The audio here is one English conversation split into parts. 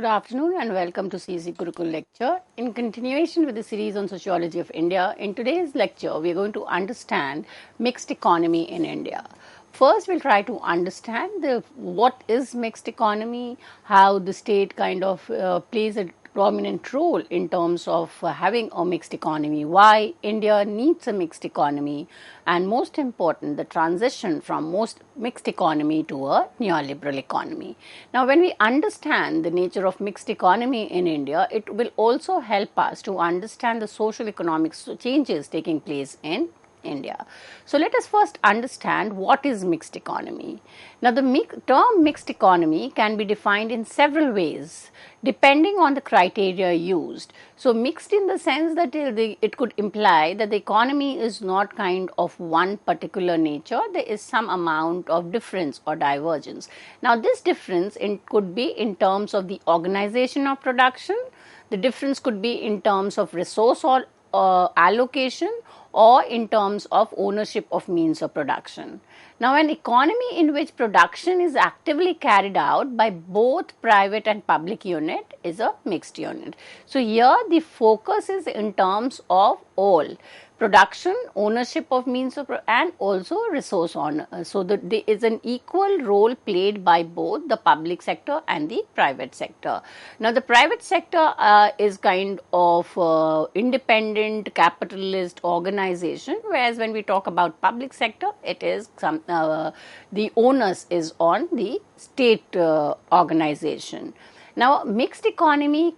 afternoon and welcome to CEC Gurukul lecture. In continuation with the series on sociology of India, in today's lecture we are going to understand mixed economy in India. First, we'll try to understand what is mixed economy, how the state kind of plays a prominent role in terms of having a mixed economy, why India needs a mixed economy, and most important, the transition from most mixed economy to a neoliberal economy. Now, when we understand the nature of mixed economy in India, it will also help us to understand the social economic changes taking place in India. So let us first understand what is mixed economy. Now the term mixed economy can be defined in several ways depending on the criteria used. So mixed in the sense that it could imply that the economy is not kind of one particular nature, there is some amount of difference or divergence. Now this difference could be in terms of the organization of production, the difference could be in terms of resource or allocation, or in terms of ownership of means of production. Now, an economy in which production is actively carried out by both private and public unit is a mixed unit. So, here the focus is in terms of all production, ownership of means of and also resource owner. So that there is an equal role played by both the public sector and the private sector. Now the private sector is kind of independent capitalist organization, whereas when we talk about public sector, it is the onus is on the state organization. Now, mixed economy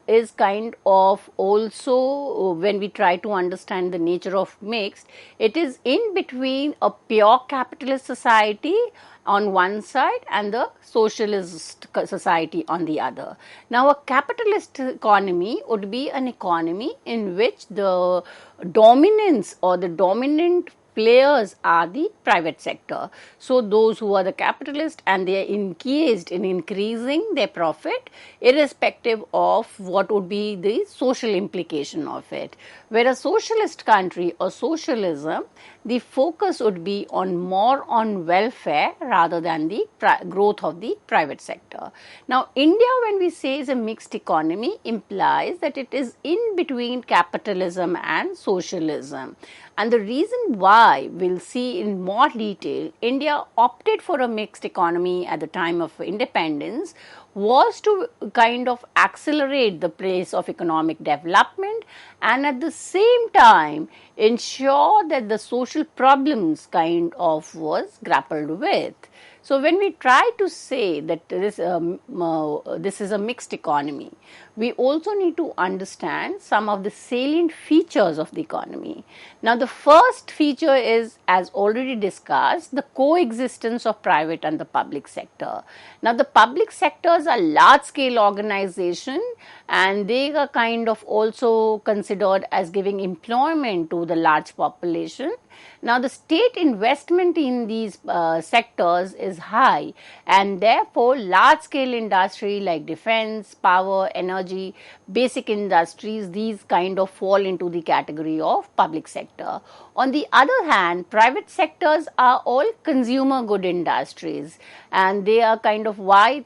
is kind of also, when we try to understand the nature of mixed, it is in between a pure capitalist society on one side and the socialist society on the other. Now, a capitalist economy would be an economy in which the dominance or the dominant players are the private sector. So those who are the capitalists and they are engaged in increasing their profit irrespective of what would be the social implication of it. Where a socialist country or socialism, the focus would be on more on welfare rather than the growth of the private sector. Now India, when we say is a mixed economy, implies that it is in between capitalism and socialism. And the reason why we'll see in more detail, India opted for a mixed economy at the time of independence was to kind of accelerate the pace of economic development and at the same time ensure that the social problems kind of was grappled with. So when we try to say that this is a mixed economy, we also need to understand some of the salient features of the economy. Now the first feature is, as already discussed, the coexistence of private and the public sector. Now the public sectors are large scale organization and they are kind of also considered as giving employment to the large population. Now the state investment in these sectors is high and therefore large scale industry like defense, power, energy, basic industries, these kind of fall into the category of public sector. On the other hand, private sectors are all consumer good industries and they are kind of why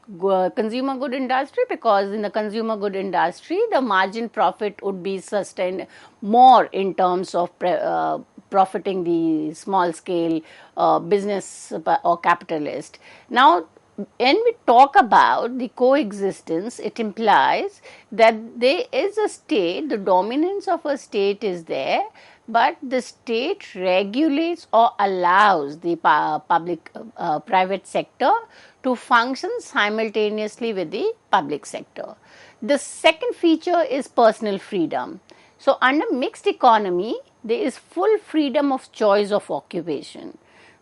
consumer good industry, because in the consumer good industry the margin profit would be sustained more in terms of profiting the small scale business or capitalist. Now when we talk about the coexistence, it implies that there is a state, the dominance of a state is there, but the state regulates or allows the private sector to function simultaneously with the public sector. The second feature is personal freedom. So under mixed economy, there is full freedom of choice of occupation.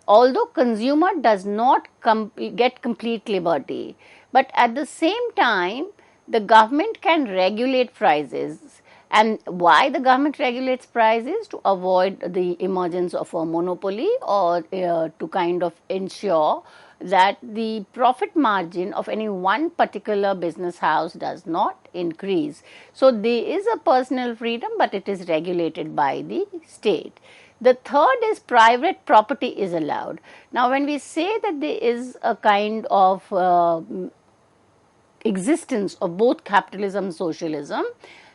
Although consumer does not get complete liberty, but at the same time, the government can regulate prices. And why the government regulates prices? To avoid the emergence of a monopoly or to kind of ensure that the profit margin of any one particular business house does not increase. So there is a personal freedom, but it is regulated by the state. The third is private property is allowed. Now when we say that there is a kind of existence of both capitalism and socialism,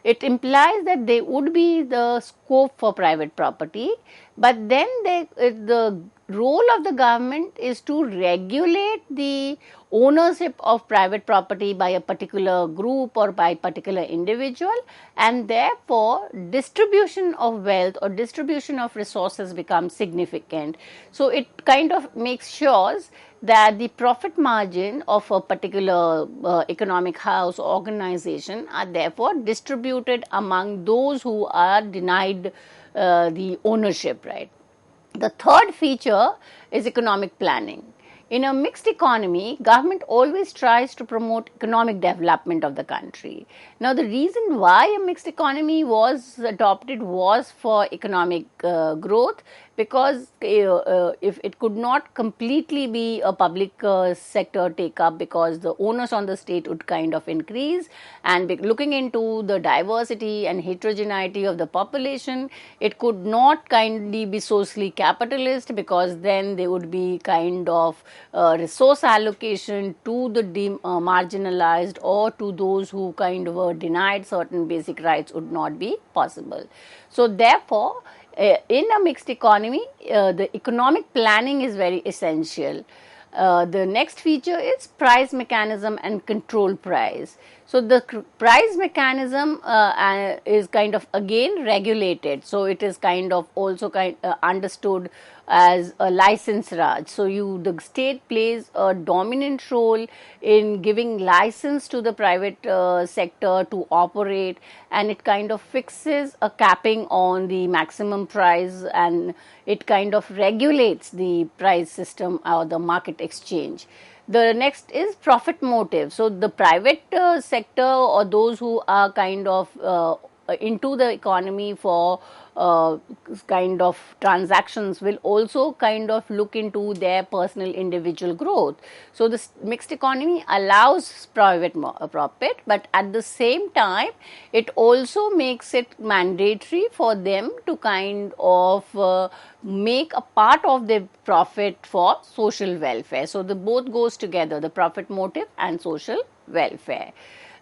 it implies that there would be the scope for private property, but then the role of the government is to regulate the ownership of private property by a particular group or by a particular individual, and therefore distribution of wealth or distribution of resources becomes significant. So it kind of makes sure that the profit margin of a particular economic house or organization are therefore distributed among those who are denied the ownership right. The third feature is economic planning. In a mixed economy, government always tries to promote economic development of the country. Now, the reason why a mixed economy was adopted was for economic growth, because if it could not completely be a public sector take up, because the onus on the state would kind of increase, and looking into the diversity and heterogeneity of the population, it could not kindly be socially capitalist, because then there would be kind of resource allocation to the marginalized or to those who kind of were denied certain basic rights would not be possible. So therefore, in a mixed economy, the economic planning is very essential. The next feature is price mechanism and control price. So the price mechanism is kind of again regulated. So it is kind of also understood as a license raj. So the state plays a dominant role in giving license to the private sector to operate, and it kind of fixes a capping on the maximum price, and it kind of regulates the price system or the market exchange. The next is profit motive. So the private sector or those who are kind of into the economy for kind of transactions will also kind of look into their personal individual growth. So this mixed economy allows private profit, but at the same time it also makes it mandatory for them to kind of make a part of their profit for social welfare. So the both goes together, the profit motive and social welfare.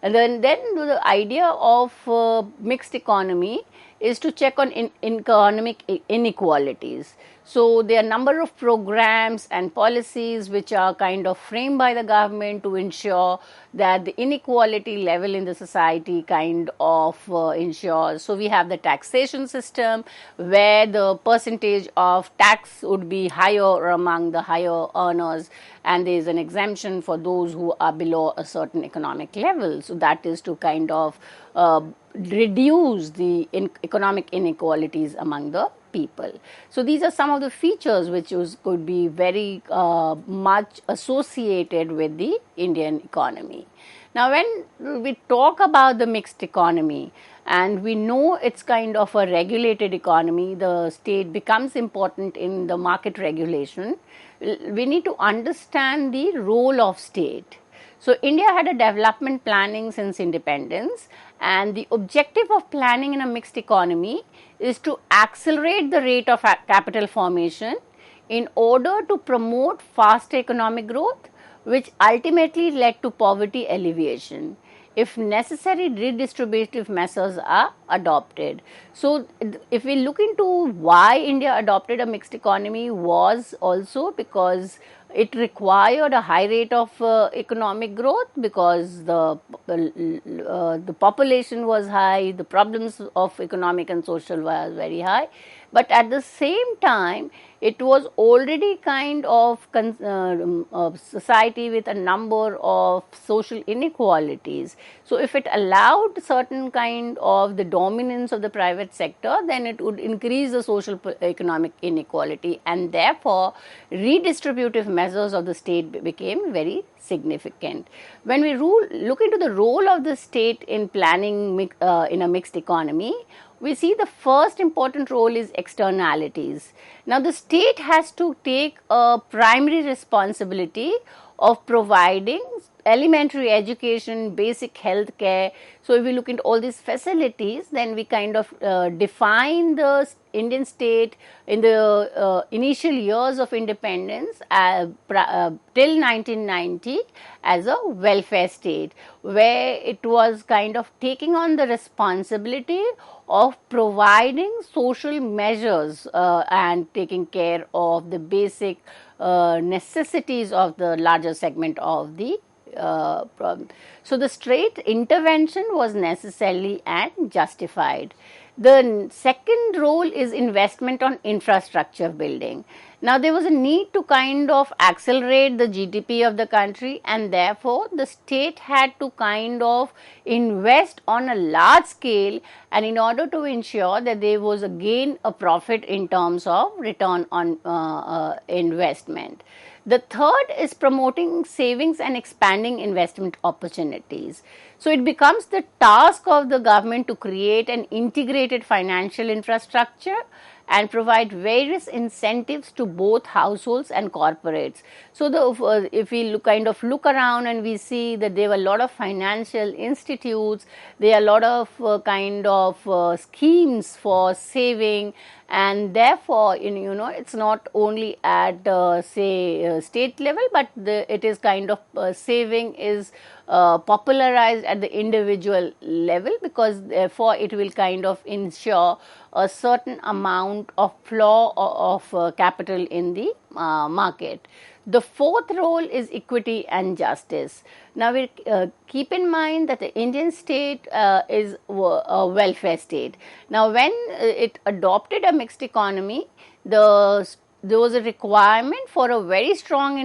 And then the idea of mixed economy is to check on economic inequalities. So there are a number of programs and policies which are kind of framed by the government to ensure that the inequality level in the society kind of ensures. So we have the taxation system where the percentage of tax would be higher among the higher earners, and there is an exemption for those who are below a certain economic level. So that is to kind of reduce the economic inequalities among the people. So these are some of the features which could be very much associated with the Indian economy. Now, when we talk about the mixed economy, and we know it's kind of a regulated economy, the state becomes important in the market regulation. We need to understand the role of state. So India had a development planning since independence, and the objective of planning in a mixed economy is to accelerate the rate of capital formation in order to promote faster economic growth, which ultimately led to poverty alleviation. If necessary, redistributive measures are adopted. So if we look into why India adopted a mixed economy, was also because it required a high rate of economic growth, because the population was high, the problems of economic and social were very high. But at the same time, it was already kind of society with a number of social inequalities. So if it allowed certain kind of the dominance of the private sector, then it would increase the social economic inequality, and therefore redistributive measures of the state became very significant. When we look into the role of the state in planning in a mixed economy, we see the first important role is externalities. Now, the state has to take a primary responsibility of providing elementary education, basic health care. So if we look into all these facilities, then we kind of define the Indian state in the initial years of independence till 1990 as a welfare state, where it was kind of taking on the responsibility of providing social measures and taking care of the basic necessities of the larger segment of the problem. So the state intervention was necessary and justified. The second role is investment on infrastructure building. Now, there was a need to kind of accelerate the GDP of the country, and therefore the state had to kind of invest on a large scale, and in order to ensure that there was again a profit in terms of return on investment. The third is promoting savings and expanding investment opportunities. So it becomes the task of the government to create an integrated financial infrastructure and provide various incentives to both households and corporates. So if we kind of look around and we see that there were a lot of financial institutes, there are a lot of kind of schemes for saving, and therefore it's not only at state level, but it is kind of saving is popularized at the individual level, because therefore it will kind of ensure a certain amount of flow of capital in the market. The fourth role is equity and justice. Now, we keep in mind that the Indian state is a welfare state. Now, when it adopted a mixed economy, there was a requirement for a very strong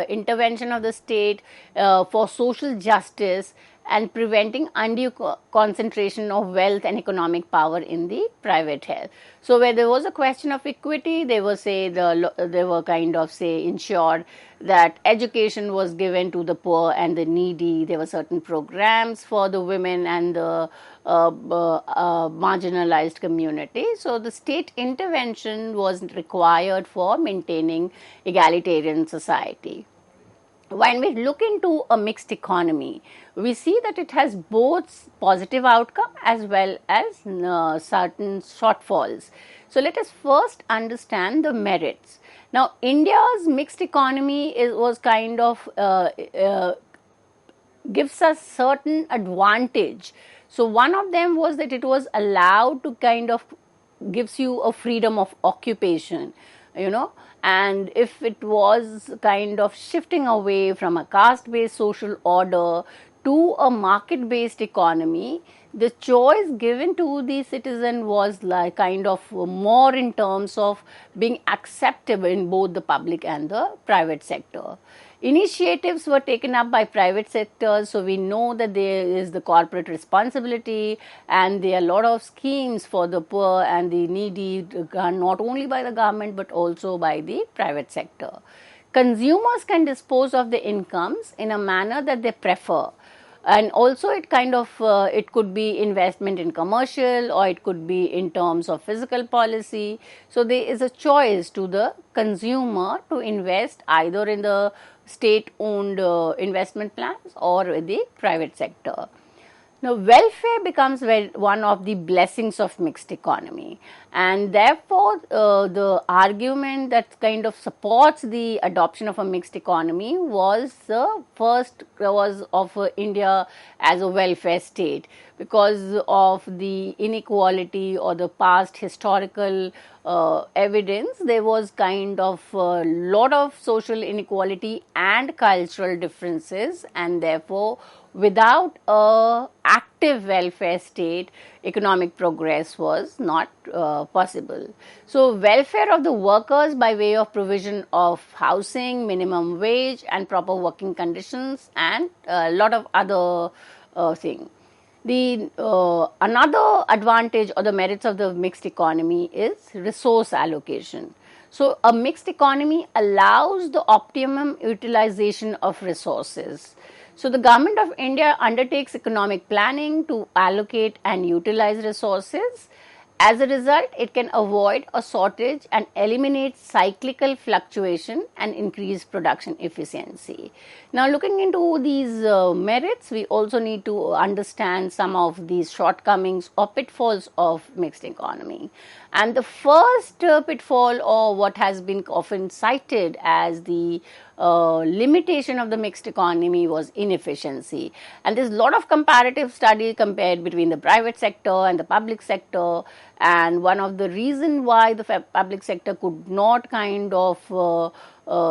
intervention of the state for social justice and preventing undue concentration of wealth and economic power in the private health. So where there was a question of equity, they were kind of ensured that education was given to the poor and the needy. There were certain programs for the women and the marginalized community. So the state intervention was required for maintaining egalitarian society. When we look into a mixed economy, we see that it has both positive outcome as well as certain shortfalls. So let us first understand the merits. Now, India's mixed economy was kind of gives us certain advantage. So one of them was that it was allowed to kind of gives you a freedom of occupation, and if it was kind of shifting away from a caste-based social order to a market-based economy, the choice given to the citizen was like kind of more in terms of being acceptable in both the public and the private sector. Initiatives were taken up by private sectors, so we know that there is the corporate responsibility, and there are a lot of schemes for the poor and the needy, not only by the government but also by the private sector. Consumers can dispose of the incomes in a manner that they prefer. And also it kind of it could be investment in commercial, or it could be in terms of physical policy. So there is a choice to the consumer to invest either in the state owned investment plans or in the private sector. Now, welfare becomes one of the blessings of mixed economy, and therefore the argument that kind of supports the adoption of a mixed economy was the first was of India as a welfare state, because of the inequality or the past historical evidence. There was kind of a lot of social inequality and cultural differences, and therefore without a active welfare state, economic progress was not possible. So welfare of the workers by way of provision of housing, minimum wage and proper working conditions, and a lot of other things. The another advantage or the merits of the mixed economy is resource allocation. So a mixed economy allows the optimum utilization of resources. So the government of India undertakes economic planning to allocate and utilize resources, As a result, it can avoid a shortage and eliminate cyclical fluctuation and increase production efficiency. Now, looking into these merits, we also need to understand some of these shortcomings or pitfalls of mixed economy. And the first pitfall, or what has been often cited as the limitation of the mixed economy, was inefficiency. And there's a lot of comparative study compared between the private sector and the public sector. And one of the reason why the public sector could not kind of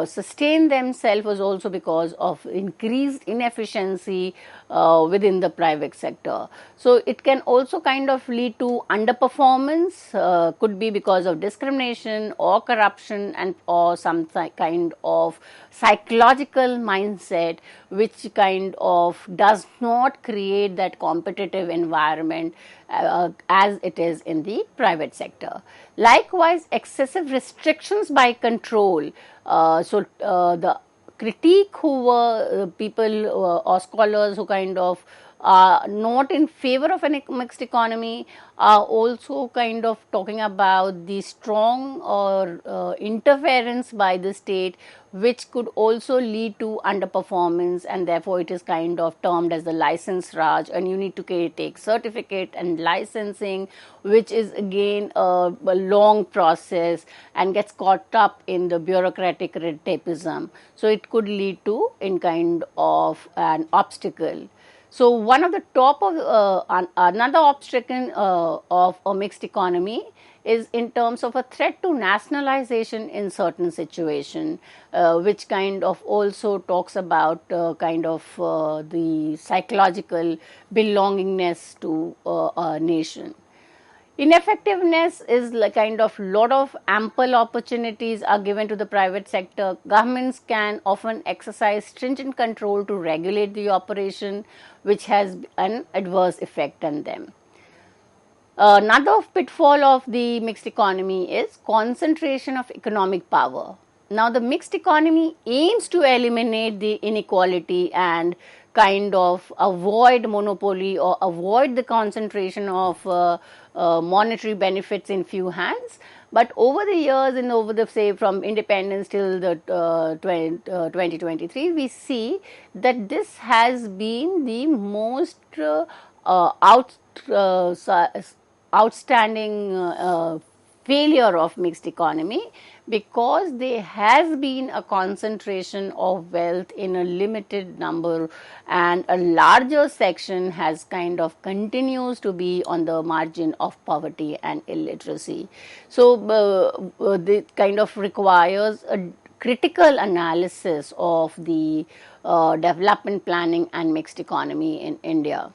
sustain themselves was also because of increased inefficiency within the private sector. So it can also kind of lead to underperformance, could be because of discrimination or corruption, and or some kind of psychological mindset which kind of does not create that competitive environment as it is in the private sector. Likewise, excessive restrictions by control. The critique who were people or scholars who kind of are not in favor of a mixed economy are also kind of talking about the strong or interference by the state, which could also lead to underperformance, and therefore it is kind of termed as the license raj, and you need to take certificate and licensing, which is again a long process and gets caught up in the bureaucratic red tapeism. So it could lead to in kind of an obstacle. So one of the top of another obstacle of a mixed economy is in terms of a threat to nationalization in certain situation, which kind of also talks about kind of the psychological belongingness to a nation. Ineffectiveness is like kind of lot of ample opportunities are given to the private sector. Governments can often exercise stringent control to regulate the operation, which has an adverse effect on them. Another pitfall of the mixed economy is concentration of economic power. Now, the mixed economy aims to eliminate the inequality and kind of avoid monopoly or avoid the concentration of monetary benefits in few hands. But over the years and over the say from independence till the 2023, we see that this has been the most outstanding failure of mixed economy, because there has been a concentration of wealth in a limited number, and a larger section has kind of continues to be on the margin of poverty and illiteracy. So it kind of requires a critical analysis of the development planning and mixed economy in India.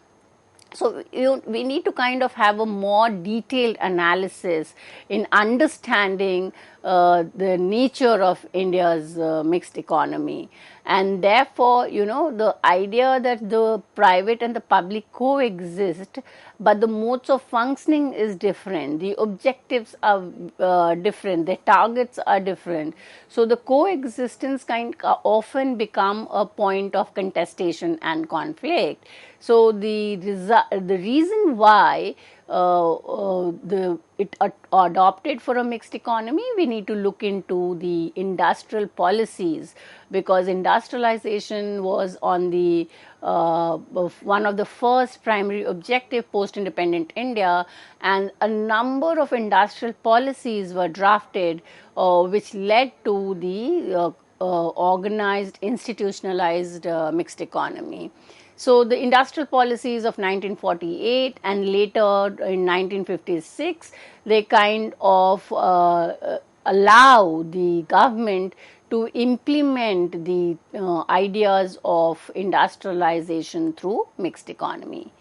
So we need to kind of have a more detailed analysis in understanding the nature of India's mixed economy. And therefore, the idea that the private and the public coexist, but the modes of functioning is different, the objectives are different, the targets are different. So the coexistence kind often become a point of contestation and conflict. So the reason why it adopted for a mixed economy, we need to look into the industrial policies, because industrialization was on the one of the first primary objective post-independent India, and a number of industrial policies were drafted, which led to the organized, institutionalized mixed economy. So the industrial policies of 1948 and later in 1956, they kind of allow the government to implement the ideas of industrialization through mixed economy.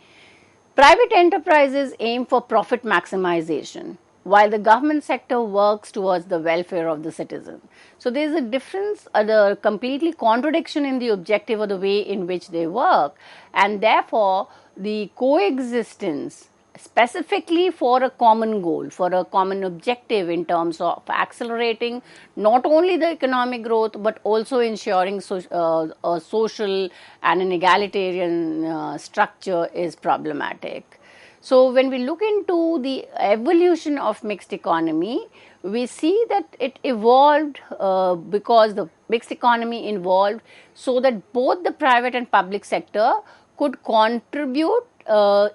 Private enterprises aim for profit maximization, while the government sector works towards the welfare of the citizen. So there is a difference, the completely contradiction in the objective or the way in which they work, and therefore the coexistence specifically for a common goal, for a common objective in terms of accelerating not only the economic growth but also ensuring a social and an egalitarian structure is problematic. So when we look into the evolution of mixed economy, we see that it evolved because the mixed economy involved so that both the private and public sector could contribute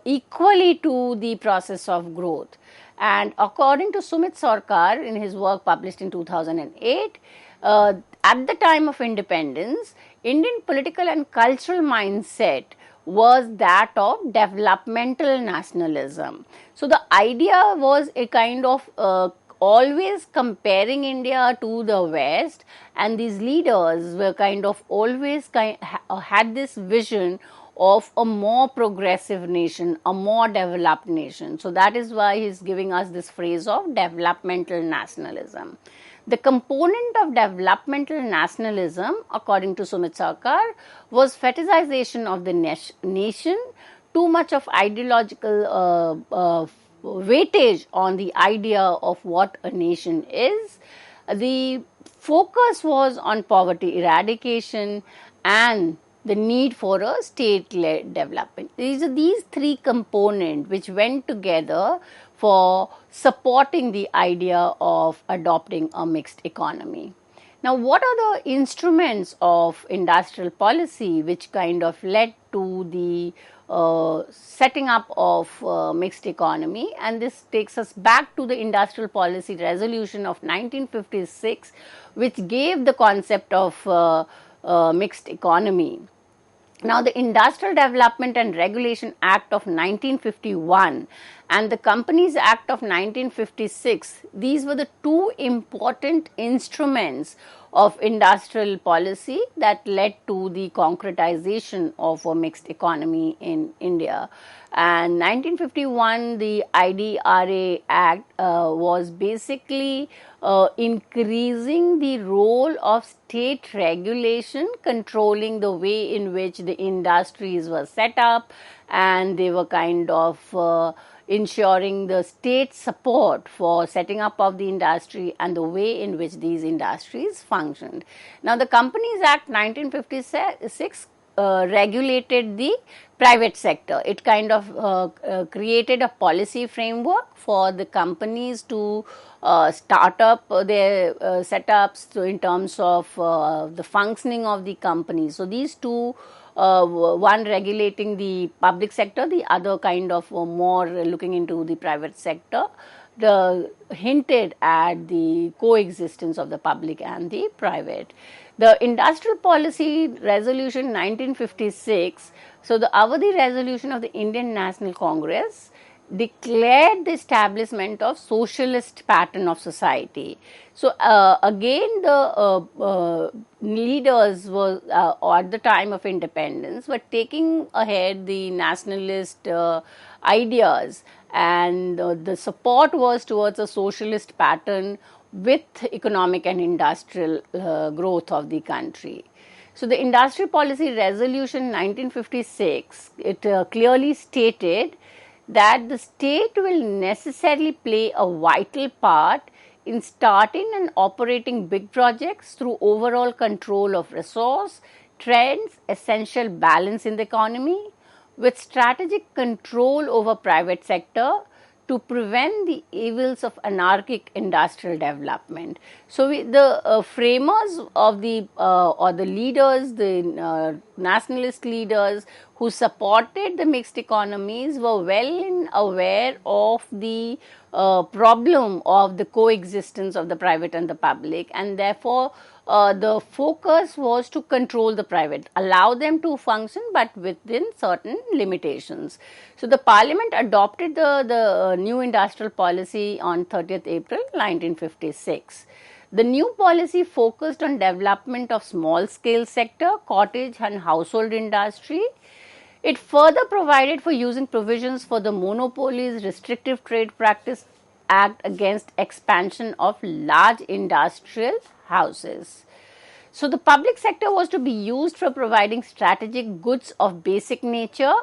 equally to the process of growth. And according to Sumit Sarkar, in his work published in 2008, at the time of independence, Indian political and cultural mindset was that of developmental nationalism. So the idea was a kind of always comparing India to the West, and these leaders were kind of always had this vision of a more progressive nation, a more developed nation. So that is why he's giving us this phrase of developmental nationalism. The component of developmental nationalism, according to Sumit Sarkar, was fetishization of the nation, too much of ideological weightage on the idea of what a nation is. The focus was on poverty eradication and the need for a state-led development. These three components which went together for supporting the idea of adopting a mixed economy. Now, what are the instruments of industrial policy which kind of led to the setting up of mixed economy? And this takes us back to the industrial policy resolution of 1956, which gave the concept of mixed economy. Now, the Industrial Development and Regulation Act of 1951 and the Companies Act of 1956, these were the two important instruments of industrial policy that led to the concretization of a mixed economy in India. And 1951, the IDRA Act was basically increasing the role of state regulation, controlling the way in which the industries were set up, and they were kind of ensuring the state support for setting up of the industry and the way in which these industries functioned. Now, the Companies Act 1956 regulated the private sector. It kind of created a policy framework for the companies to start up their setups in terms of the functioning of the company. So these two, one regulating the public sector, the other kind of more looking into the private sector, hinted at the coexistence of the public and the private. The Industrial Policy Resolution 1956, so the Avadi Resolution of the Indian National Congress declared the establishment of socialist pattern of society. So again, the leaders were at the time of independence were taking ahead the nationalist ideas, and the support was towards a socialist pattern with economic and industrial growth of the country. So the Industrial Policy Resolution 1956, it clearly stated that the state will necessarily play a vital part in starting and operating big projects through overall control of resource, trends, essential balance in the economy, with strategic control over private sector to prevent the evils of anarchic industrial development. So the framers of the or the leaders, the nationalist leaders who supported the mixed economies were well aware of the problem of the coexistence of the private and the public, and therefore the focus was to control the private, allow them to function but within certain limitations. So the parliament adopted the new industrial policy on 30th April 1956. The new policy focused on development of small scale sector, cottage and household industry. It further provided for using provisions for the Monopolies Restrictive Trade Practice Act against expansion of large industrial houses. So the public sector was to be used for providing strategic goods of basic nature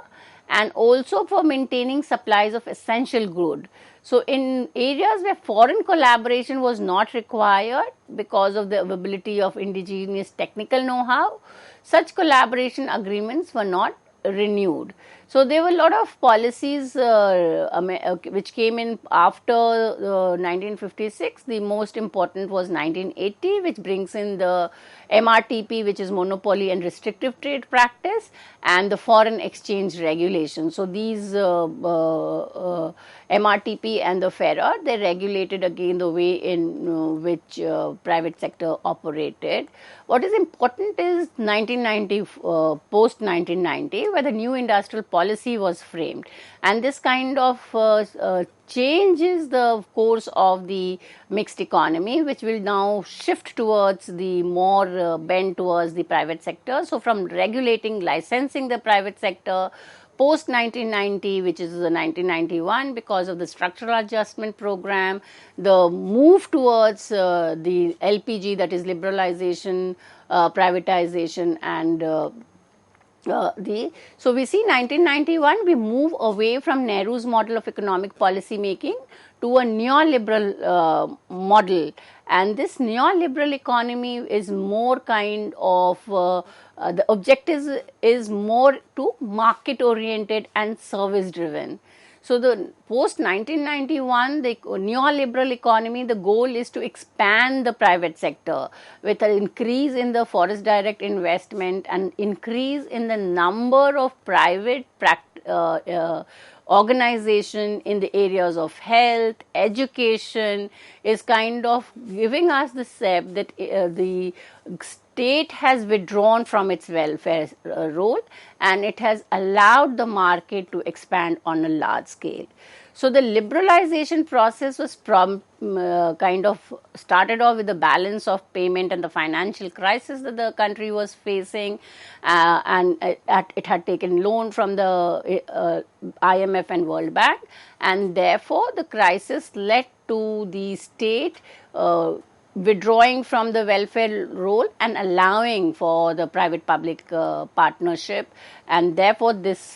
and also for maintaining supplies of essential goods. So in areas where foreign collaboration was not required because of the availability of indigenous technical know-how, such collaboration agreements were not renewed. So there were a lot of policies which came in after 1956. The most important was 1980, which brings in the MRTP, which is monopoly and restrictive trade practice, and the foreign exchange regulation. So these MRTP and the FERA, they regulated again the way in which private sector operated. What is important is 1990, post 1990, where the new industrial policy was framed, and this kind of changes the course of the mixed economy, which will now shift towards the more bent towards the private sector. So from regulating, licensing the private sector, post 1990, which is the 1991, because of the structural adjustment program, the move towards the LPG, that is liberalization, privatization, and so we see 1991 we move away from Nehru's model of economic policy making to a neoliberal model, and this neoliberal economy is more kind of the objective is more to market oriented and service driven. So the post 1991, the neoliberal economy, the goal is to expand the private sector with an increase in the forest direct investment and increase in the number of private organization in the areas of health, education, is kind of giving us the step that the state has withdrawn from its welfare role, and it has allowed the market to expand on a large scale. So the liberalization process was kind of started off with the balance of payment and the financial crisis that the country was facing, and it had taken loan from the IMF and World Bank, and therefore the crisis led to the state withdrawing from the welfare role and allowing for the private public partnership, and therefore this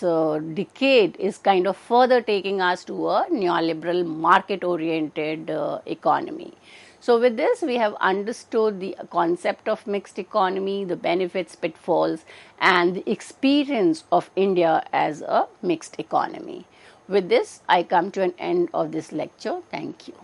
decade is kind of further taking us to a neoliberal market oriented economy. So with this we have understood the concept of mixed economy, the benefits, pitfalls, and the experience of India as a mixed economy. With this I come to an end of this lecture. Thank you.